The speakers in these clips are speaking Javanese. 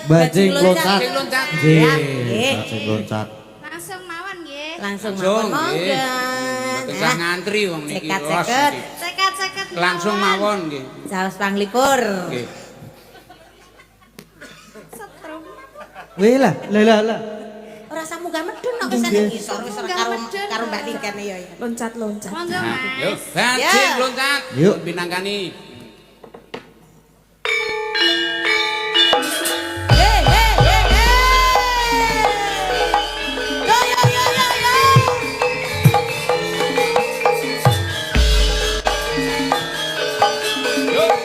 Bajing loncat. Nggih, Bajing loncat. Langsung mawon nggih. langsung mawon monggo. Usah ngantri wong niki. Cekat-ceket. Seket-seket. Langsung mawon nggih. Saus panglipur. Nggih. Setrum. Wih lah. Ora samunggah medun kok wis ning isor wis karo Mbak Tiken ya. Loncat-loncat. Monggo Nah, Mas. yuk, bajing loncat. Yuk. Pinangkani. Hei hei hei hei. Yo yo yo yo yo. Yuk.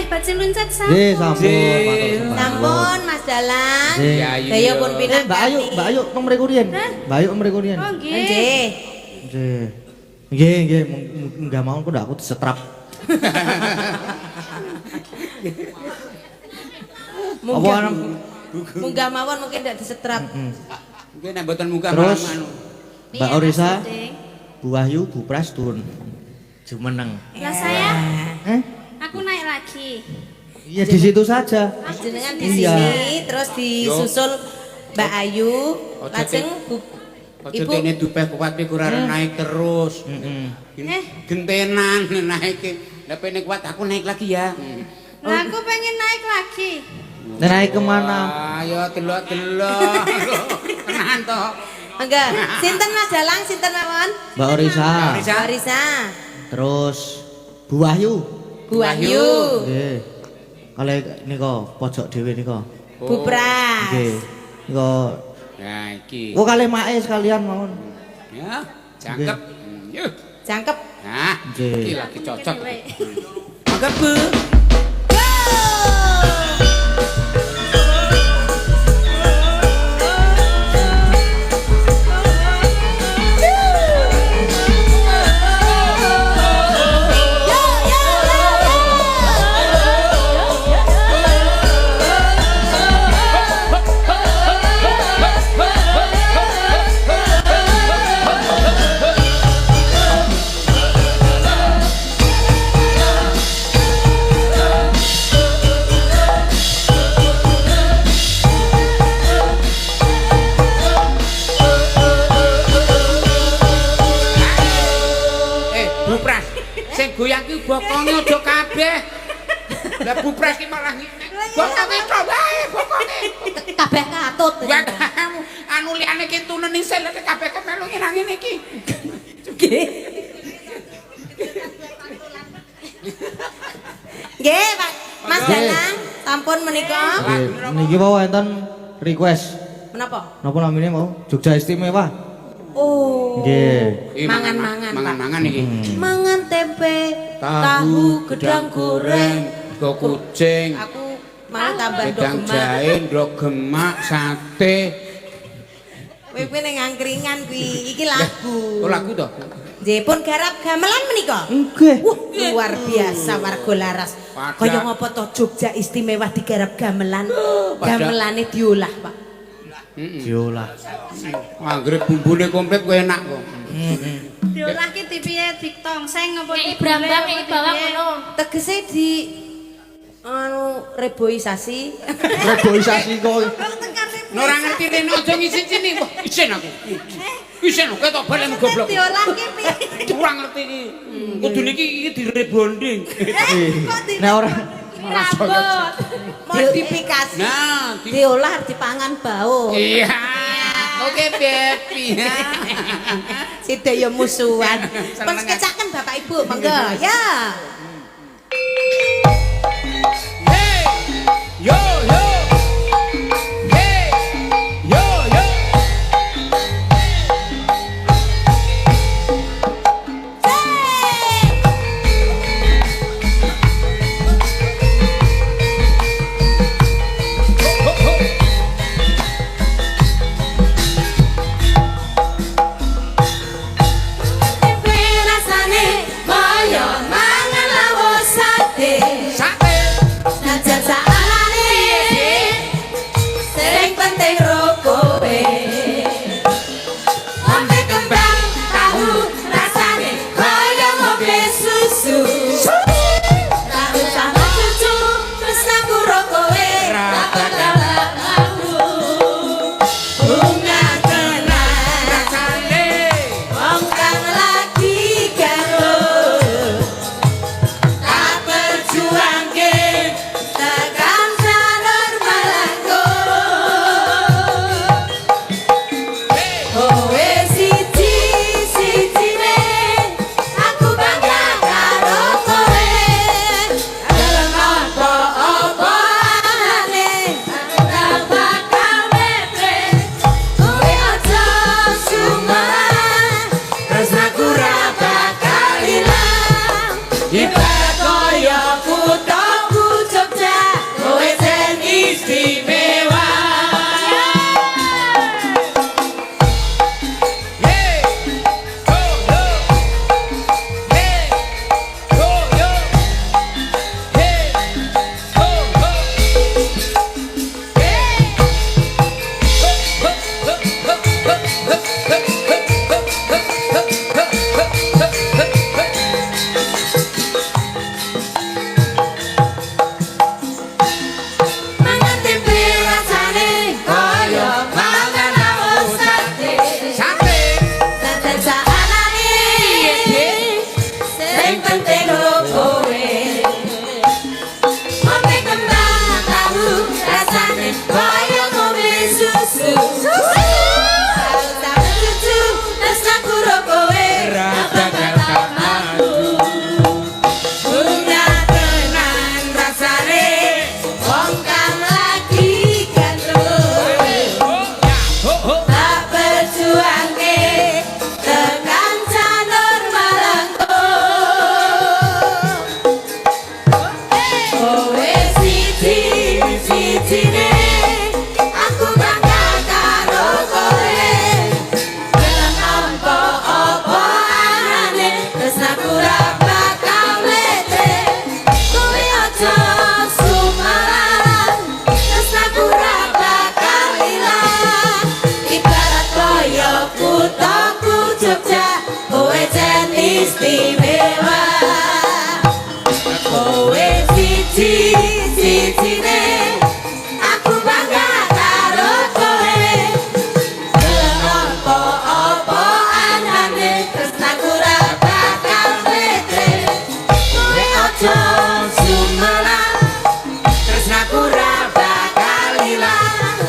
bajing luncat sampun. Nggih, sampun. Nggih. Matur suwun. Sampun Mas Dalang. Nggih. Ya, iya. Daya pun pindah. Mbak Ayu teng mriku riyen. Mbak Ayu mriku riyen. Oh nggih. Nggih. Nggih. Nggih, enggak mau kok ndak aku disetrap. Munggah. Apa Munggah mawon mungkin ndak disetrap. Mungkin nek mboten muka Terus malam anu. Mbak Orisa, Bu Wahyu, Bu Pras turun. Jumeneng. Lah saya, Eh? aku naik lagi. Iya di situ saja. Jenengan di Iya. sini terus disusul Mbak Ayu, Ojo lajeng Bu Aja Ibu dene dupeh kuat kurang naik terus. Gentenan naik. Lah pene kuat aku naik lagi ya. Lah aku pengen naik lagi. Naik kemana? Ayo delok-delok. Tenan to. enggak. Sinten Mas Dalang, sinten mawon? Mbak Orisa. Mbak Risa, Terus Bu Wahyu. Bu Wahyu, Nggih. Kale nika pojok dhewe nika. Bu Pras. Nggih. Nika Nah iki. oh kale mae sekalian mawon. Ya, cakep. Yuk. Jangkep. Nah, Nggih. iki lagi cocok. Mangga Bu. Bupras, sing goyang ki bokonge aja kabeh. Lah Bupras ki malah bokonge tok wae bokonge. Kabeh katut. Wah, anu liyane ki tunen isil kabeh kemelu nang ngene iki. Nggih. Nggih, Pak. Mas Nggih. Dalang, sampun menika. Nggih, niki mau enten request. Menapa? Napa namanya mau? Jogja Istimewa. Oh. Nggih. Mangan-mangan, Pak. Mangan-mangan iki. Mangan tempe, tahu, gedang goreng. go kucing, Aku malah tambah gedang ndok jahe, ndok gemak, sate. Kowe ning angkringan kuwi, iki lagu. Oh lagu toh? Nggih, pun garap gamelan menika. Nggih. Wah, luar biasa warga laras. Pada- Kaya ngapa to Jogja istimewa digarap gamelan. Gamelane diolah, Pak. Diolah. Anggere bumbune komplit kok enak kok. Diolah ki dipiye ditongseng apa Nyai Brambang iki bawang ngono. Tegese di reboisasi. Reboisasi kok. Ora ngerti rene aja ngisin-sini. Wah, isin aku. Isin kok ketok balen goblok. Diolah ki piye? Ora ngerti iki. Kudune iki direbonding. Nek ora Rambut. Modifikasi. Nah, Diolah dipangan bau. iya. Oke, Bepi. Sedaya musuhan. Pun Seneng. kecaken Bapak Ibu, monggo. Ya. Hey! Yo yo. Hey! Yo yo. Ho, ho. Rasane kaya mangan sijine aku bangga karo kowe gelem apa-apa anane tresnaku ra bakal lete kowe aja sumaran tresnaku ra bakal ilang ibarat koyo kuthaku Jogja kowe jan istimewa kowe siji-sijine aku bangga karo kowe gelem apa-apa anane tresnaku ra bakal lete kowe aja sumaran tresnaku ra bakal ilang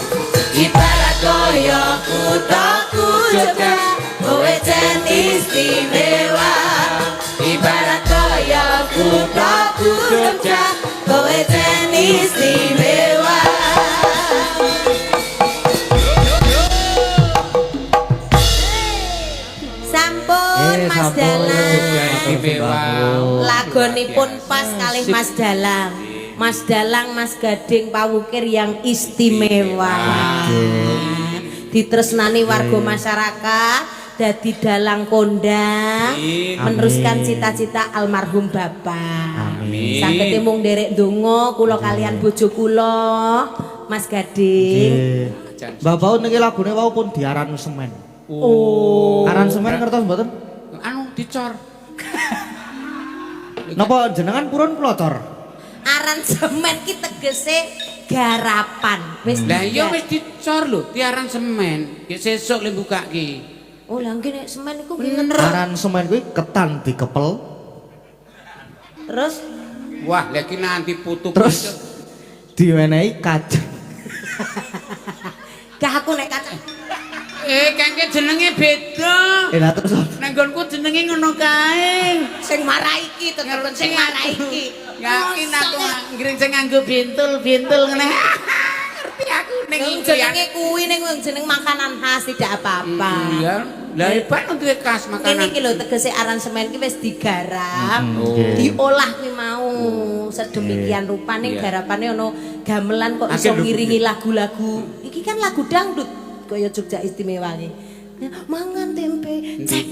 ibarat koyo kuthaku Jogja kowe jan istimewa ibarat koyo kuthaku Jogja kowe jan istimewa sampun Mas Dalang Istimewa. lagonipun pas kalih Mas Dalang Mas Dalang Mas Gading Pawukir yang istimewa ditresnani warga masyarakat dadi dalang kondang meneruskan cita-cita almarhum Bapak. Amin. Saged mung nderek donga kula kalian bojo kula Mas Gading. Mbak Baut niki lagune wau pun diaran semen. Oh. Aransemen ngertos mboten? Anu dicor. Napa jenengan purun plotor? Aransemen ki tegese garapan. Wis Lah iya wis dicor lho, tiaran semen. Ki sesuk le buka ki. Oh, lah nggih nek semen iku bener. Aransemen kuwi ketan dikepel. Terus Wah, lek ki nanti putu Terus diwenehi kacang. gak aku nek kacang. kengke jenenge beda. Lah terus Nang nggonku jenenge ngono kae. Sing marah iki tetep sing marah iki. Yakin aku ngiring sing nganggo bintul ngene. Ngerti aku ning jenenge kuwi ning jeneng makanan khas tidak apa-apa. Iya. Lah hebat duwe khas Kene makanan. iki lho tegese aransemen ki wis digarap, Nggih. diolah kuwi mau sedemikian rupa ning garapane ono gamelan kok iso Akeh lho, ngiringi lagu-lagu. Iki kan lagu dangdut kaya Jogja istimewa iki. Mangan tempe, cek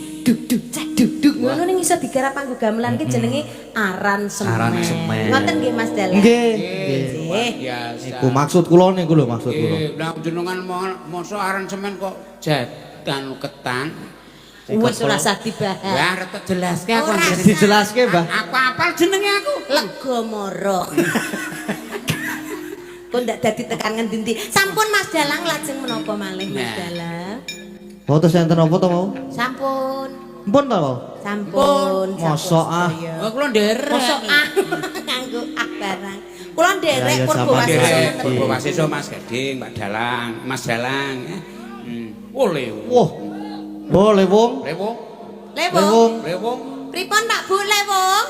duk ngono ning iso digarap kanggo gamelan ki jenenge aransemen. Aransemen. Ngoten nggih Mas Dalang. nggih. Nggih. Biasa. Iku maksud kula niku lho maksud kula. Lah jenengan mosok aransemen kok jadan ketan. Wes ora usah dibahas. Ya arep tak jelaske aku. Ora. Dijelaske, Mbah. Aku apal jenenge aku. Legomoro. Kok ndak dadi tekan ngendi-endi. Sampun Mas Dalang lajeng menapa malih Mas Nah. Dalang? Foto enten apa to mau? Sampun. Mpun ta mau? Sampun. Mosok ah. Oh kula nderek. Mosok ah nganggo ah barang. Kula nderek Ya, ya, purba sama wasis. nderek. Purba Wasiso Mas Gading, Mbak Dalang, Mas Dalang. Oleh. Wah. Boleh, Wong. Lewong. Lewong. Wong. Lewong. Pripun Pak Bu Lewong?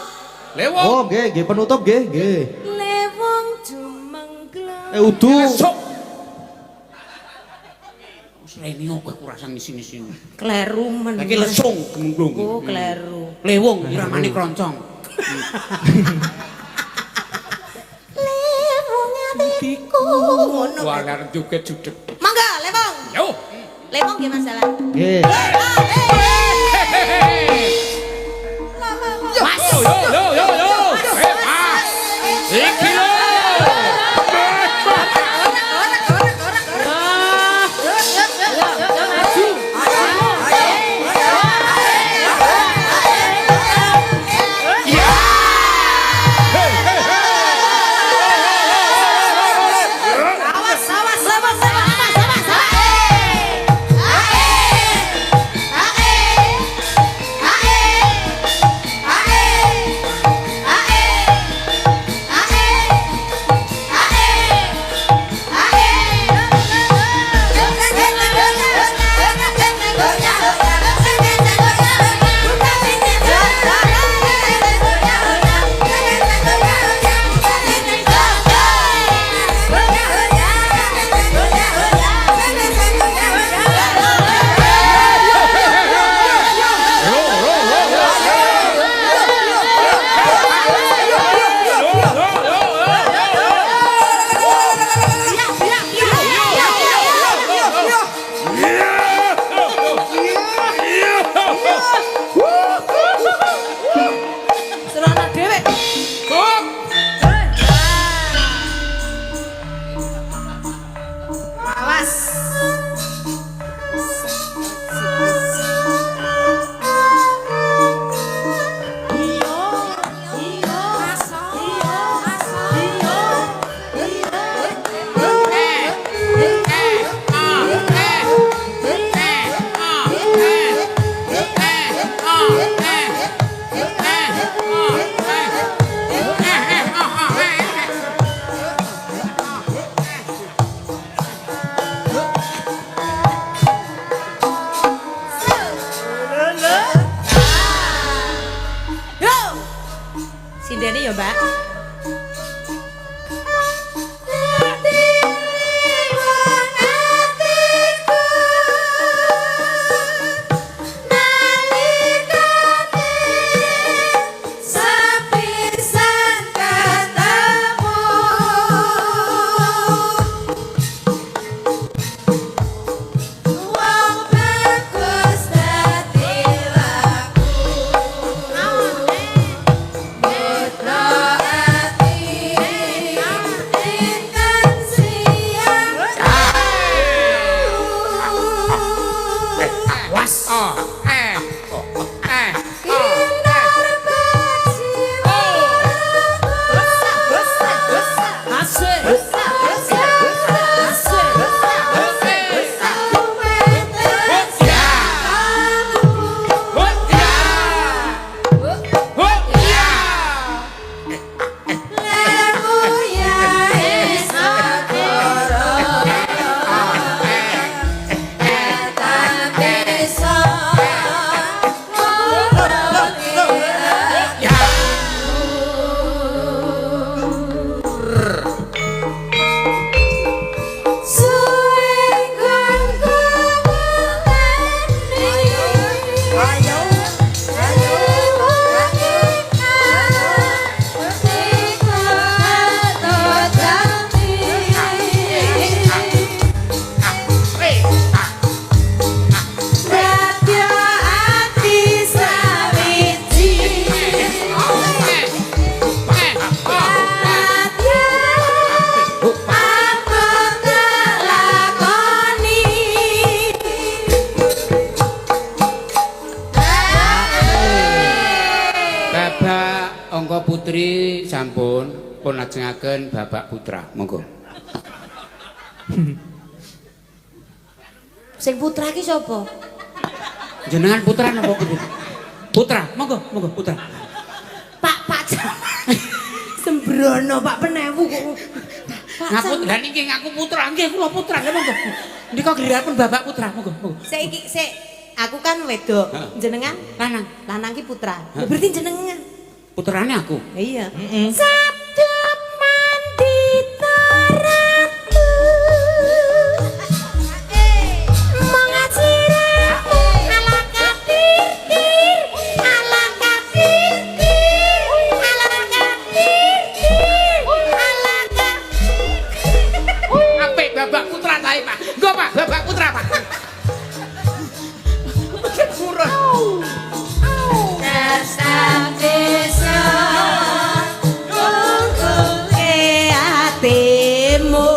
Lewong. Oh, nggih, nggih penutup nggih, nggih. Lewong jumengklang. Udu. Sok. Rene kok aku rasa ngisi-ngisi. Kleru men. Lagi lesung gemunggung. Oh, kleru. Lewong iramane kroncong. Lewong atiku. Ngono. Wah, arep joget-joget. Mangga Lewong. Yo. Lewong nggih Mas Dalang. Nggih. Mas. Yo. Iki lho. pun lajengaken Bapak Putra. Monggo. Sing putra ki sapa? Jenengan putra napa kudu? Putra, monggo, monggo putra. Pak Sembrono Pak Penewu kok. Ngaku lan iki ngaku putra, nggih kula putra, lha monggo. Nika giliranipun Bapak Putra, monggo, monggo. Sik aku kan wedok, jenengan Lanang. lanang ki putra. Lha berarti jenengan. Putrane aku. Iya. Sabda mandita ratu. Mengajiramu ala kadir, ala kadir, ala kadir, ala kadir. Apik Bapak Putra ta Pak. Nggo Pak, Bapak Putra Pak. Murah. Dasar desa kungkung hatimu.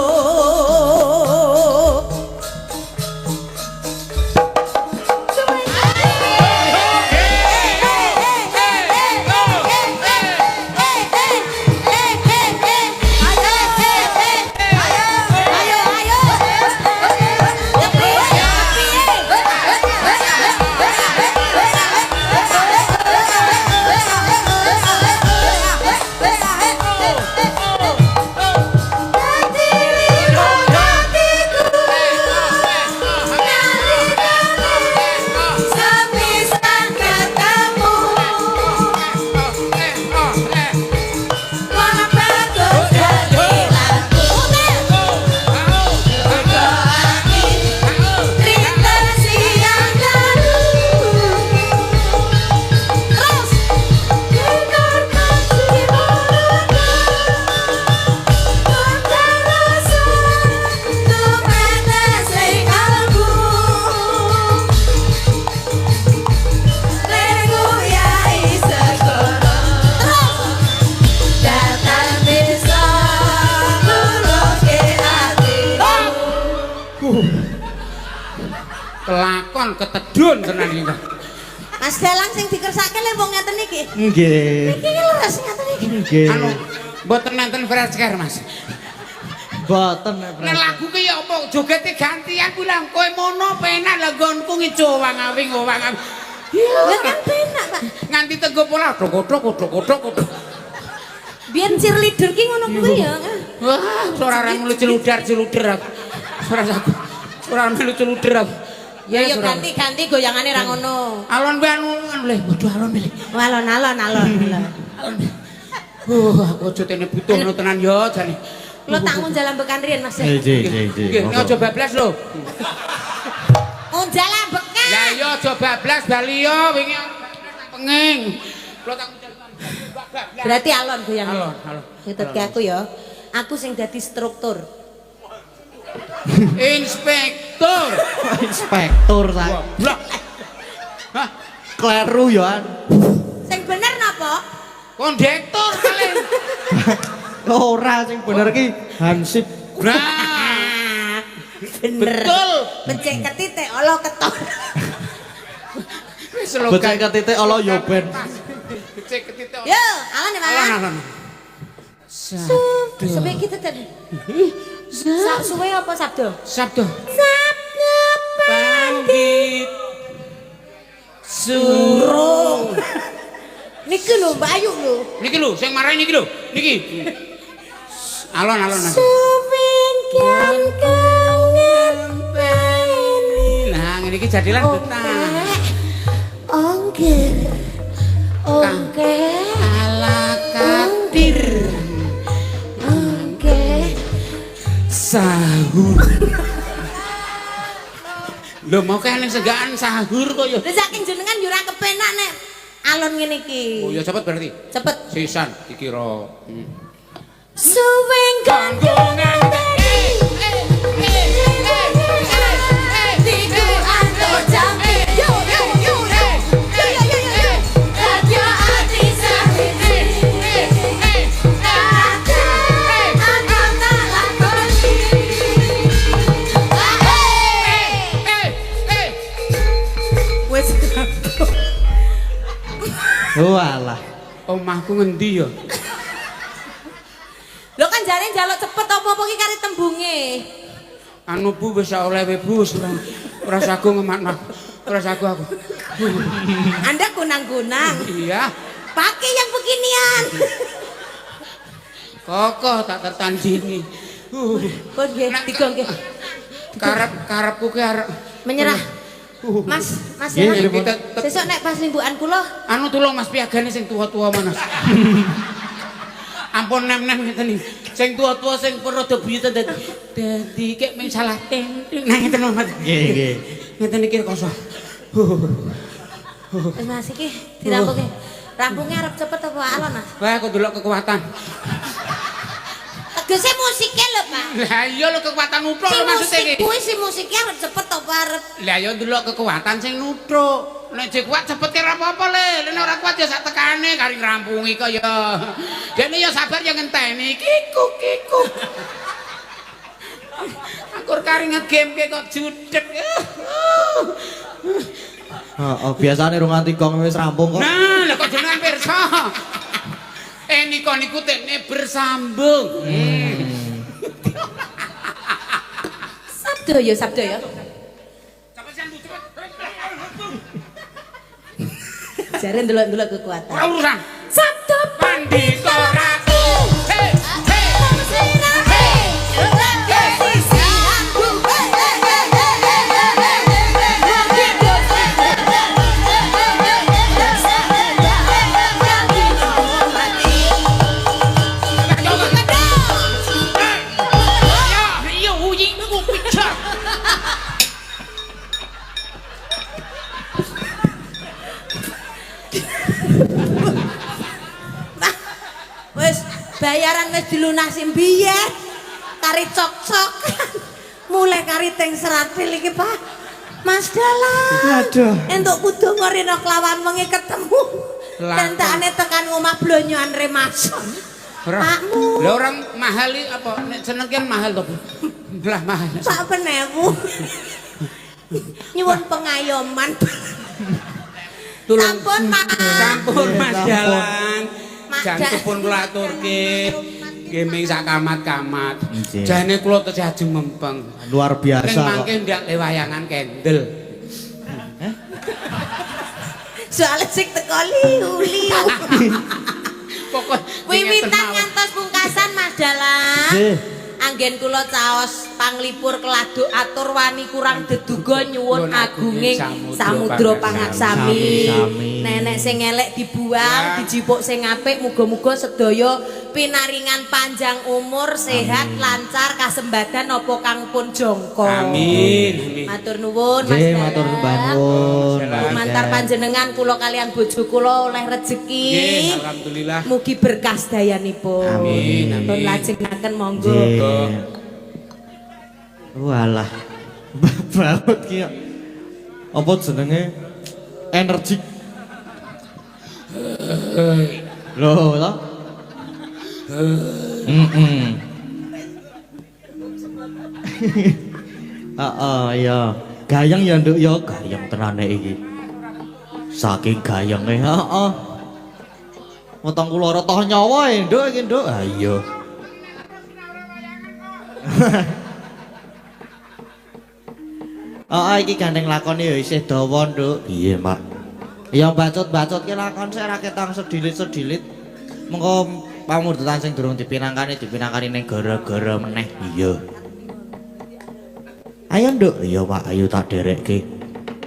Kelakon ketedun tenan iki. Mas Dalang sing dikersake le wong ngeten iki. Nggih. Iki leres ngeten iki. Nggih. Anu mboten nenten fresker Mas. Boten Nek lagu ki ya apa jogete gantian kuwi lah kowe mono penak lah nggonku ngijo wang-awing wang-awing. Lah kan penak, Pak. Nganti tego pola kodhok. Biyen cheerleader ki ngono kuwi ya. Wah, ora melu celudar-celudar aku. Ora melu celudar aku. Ya yo ganti-ganti goyangane ra ngono. Alon kuwi anu lho, bodho alon lho. Alon. Aku aja tene butuhno tenan yo jane. Lo tak ngunjalan bekan riyen Mas. Nggih. Nggih, aja bablas lho. Ngunjalan bekan. Ya yo aja bablas bali yo wingi penging. Kulo tak bablas. Berarti alon goyangane. Alon. Ngetutke aku ya. Aku sing dadi struktur. Inspektur. Inspektur ta. Goblok. Hah, Kleru yo an. Sing bener napa? kondektur kali. Ora sing bener ki Hansip. Nah, Bener. betul. Becek ketitik olo ketor. Becek ketitik ala yo ben. Becek ketitik. Yo, alon ya, Mas. Alon. Sampai kita tadi. Suwe apa sabdo? Sabdo. Sabdo Panggit. Surung. Niki lho Mbak Ayu lho. Niki lho, sing marahi niki lho. Niki. Alon. Suwingkan kangen bani. Nah, ngene iki jadilah betah. Ongger. Ala kadir. Sahur. Lho mau kene segaan sahur kok ya. Lah saking jenengan yo ora kepenak nek alon ngene iki. Oh ya cepet berarti. Cepet. Sisan dikira. Suwing Ganggongan. tiku anto jambe. Yo. Radio ati sahiti. Wes Oh alah. Omahku ngendi ya? njaluk cepet apa-apa ki kari tembunge. Anu Bu wis oleh we Bu ora sago ngemak. Ora sago aku. Anda kunang-kunang. Iya. Pakai yang beginian. Kokoh tak tertandingi. Pun nggih, tiga nggih. Karepku ki arep Menyerah. Mas Nggih, ya. pripun? Sesuk nek pas limbukan kula, anu tulung Mas piagane sing tua-tua mana. Ampun nem-nem ngeten iki. Sing tua-tua sing rada buyutan dadi kek mung salah ting. Nah ngeten Mas. Nggih, nggih. Ngeten iki koso. wis Mas iki dirampunge. Rampungnya arep cepet apa alon, Mas? Wah aku delok kekuatan. Tegese musike lho, Pak. Lah iya lho kekuatan nutruk Si lho maksud musik iki. kuwi si musike arep cepet apa arep Lah ya delok kekuatan sing nutruk. Nek jek kuat cepet ki ora apa-apa le. Nek ora kuat ya sak tekane kari ngrampungi kok ya. Dene ya sabar ya ngenteni kiku. Angkur kari ngegame kok judeg. Heeh, biasane rung nganti gong wis rampung kok. Nah, lha kok jenengan pirsa. Niku tekne bersambung. sabdo ya. Jare ndelok-ndelok kekuatan. Ora urusan. Sabdo Pandita Ratu. Hei. Iya, uji ku picak. Wis bayaran wis dilunasi mbiyen. Kari cok-cok. Mulai kari teng seratil iki, Pak. Mas Dalang. Aduh. Entuk kudu ngorino kelawan wengi ketemu. Lah, Tentane tekan omah blonyoan Remason. Pakmu. Lah orang mahal iki apa nek seneng kan mahal to, Bu. Lah mahal. Sak penewu. Nyuwun pengayoman. Sampun, Mas. Sampun Mas Dalang. Mas Jantung Dalang. pun kula aturke. Nggih ming sak kamat-kamat. Nggih. Jane kula tesih ajeng mempeng. Luar Ning biasa kok. mangke ndak le wayangan kendel. Soale sing teko liu-liu. Pokok Wiwitan ngantos pungkasan Mas Dalang. Nggih. Anggen kula caos panglipur keladuk atur wani kurang deduga nyuwun Nyuwun agunging agunging samudra pangaksami. Sami-sami. Nenek sing elek dibuang, dijipuk sing apik, muga-muga sedaya pinaringan panjang umur, sehat, lancar, kasembadan apa kang pun jangka. Amin. Matur nuwun Mas Nggih, Dalang. matur nuwun. Mbak Lumantar Ida. panjenengan kula kalian bojo kula oleh rejeki. Nggih, alhamdulillah. Mugi berkah dayanipun. Amin, amin. Pun lajengaken monggo. Nggih. Walah. Baut ki. Apa jenenge? Energik. Loh, toh? Iya. Gayeng ya, Nduk ya, gayeng tenane iki. Saking gayenge, heeh. Weteng kula ora toh nyawa Nduk iki, Nduk. Ah iya. Iki gandeng lakone ya isih dawa, Nduk. Iya, Mak. Ya bacot-bacot ki lakon sik ra ketang sedilit-sedilit. Mengko pamurdutan sing durung dipinangkani ning gara-gara meneh. Iya. Ayo, Nduk. Iya, Pak. Ayo tak derekke.